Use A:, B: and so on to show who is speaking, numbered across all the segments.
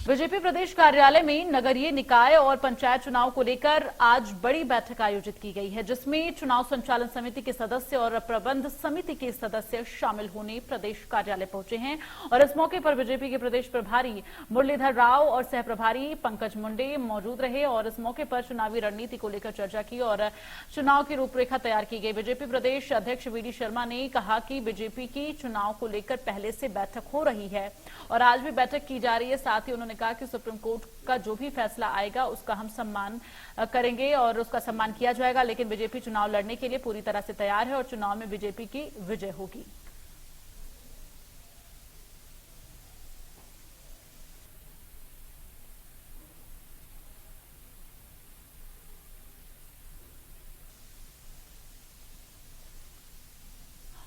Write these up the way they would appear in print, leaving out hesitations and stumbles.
A: BJP प्रदेश कार्यालय में नगरीय निकाय और पंचायत चुनाव को लेकर आज बड़ी बैठक आयोजित की गई है, जिसमें चुनाव संचालन समिति के सदस्य और प्रबंध समिति के सदस्य शामिल होने प्रदेश कार्यालय पहुंचे हैं। और इस मौके पर बीजेपी के प्रदेश प्रभारी मुरलीधर राव और सह प्रभारी पंकज मुंडे मौजूद रहे और इस मौके पर चुनावी रणनीति को लेकर चर्चा की और चुनाव की रूपरेखा तैयार की गई। बीजेपी प्रदेश अध्यक्ष वीडी शर्मा ने कहा कि बीजेपी की चुनाव को लेकर पहले से बैठक हो रही है और आज भी बैठक की जा रही है। साथ ही उन्होंने कहा कि सुप्रीम कोर्ट का जो भी फैसला आएगा उसका हम सम्मान करेंगे और उसका सम्मान किया जाएगा, लेकिन बीजेपी चुनाव लड़ने के लिए पूरी तरह से तैयार है और चुनाव में बीजेपी की विजय होगी।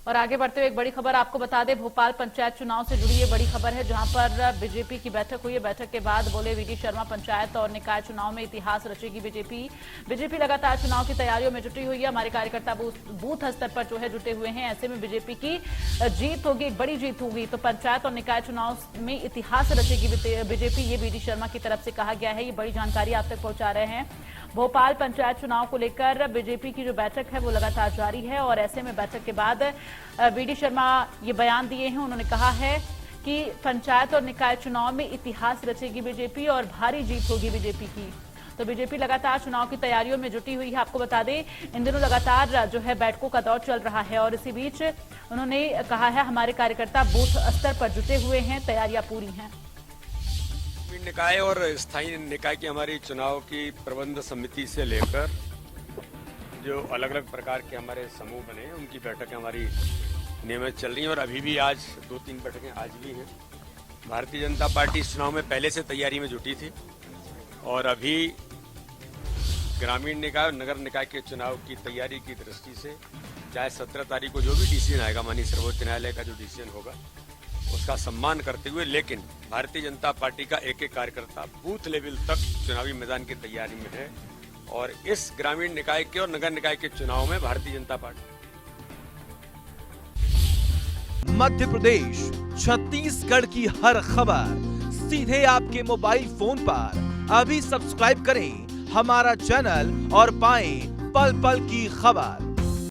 A: और आगे बढ़ते हुए एक बड़ी खबर आपको बता दें, भोपाल पंचायत चुनाव से जुड़ी ये बड़ी खबर है, जहां पर बीजेपी की बैठक हुई है। बैठक के बाद बोले वीडी शर्मा, पंचायत और निकाय चुनाव में इतिहास रचेगी बीजेपी लगातार चुनाव की तैयारियों में जुटी हुई है। हमारे कार्यकर्ता बूथ स्तर पर जो है जुटे हुए हैं। ऐसे में बीजेपी की जीत होगी, एक बड़ी जीत होगी। तो पंचायत और निकाय चुनाव में इतिहास रचेगी बीजेपी, ये वीडी शर्मा की तरफ से कहा गया है। ये बड़ी जानकारी आप तक पहुंचा रहे हैं। भोपाल पंचायत चुनाव को लेकर बीजेपी की जो बैठक है वो लगातार जारी है और ऐसे में बैठक के बाद वीडी शर्मा ये बयान दिए हैं। उन्होंने कहा है कि पंचायत और निकाय चुनाव में इतिहास रचेगी बीजेपी और भारी जीत होगी बीजेपी की। तो बीजेपी लगातार चुनाव की तैयारियों में जुटी हुई है। आपको बता दें, इन दिनों लगातार जो है बैठकों का दौर चल रहा है और इसी बीच उन्होंने कहा है हमारे कार्यकर्ता बूथ स्तर पर जुटे हुए हैं, तैयारियां पूरी हैं।
B: निकाय और स्थायी निकाय की हमारी चुनाव की प्रबंध समिति से लेकर जो अलग अलग प्रकार के हमारे समूह बने हैं उनकी बैठकें हमारी नियमित चल रही हैं और अभी भी आज 2-3 बैठकें आज भी हैं। भारतीय जनता पार्टी इस चुनाव में पहले से तैयारी में जुटी थी और अभी ग्रामीण निकाय और नगर निकाय के चुनाव की तैयारी की दृष्टि से चाहे 17 तारीख को जो भी डिसीजन आएगा, माननीय सर्वोच्च न्यायालय का जो डिसीजन होगा उसका सम्मान करते हुए, लेकिन भारतीय जनता पार्टी का एक एक कार्यकर्ता बूथ लेवल तक चुनावी मैदान की तैयारी में है और इस ग्रामीण निकाय के और नगर निकाय के चुनाव में भारतीय जनता पार्टी
C: मध्य प्रदेश, छत्तीसगढ़ की हर खबर सीधे आपके मोबाइल फोन पर। अभी सब्सक्राइब करें हमारा चैनल और पाएं पल पल की खबर।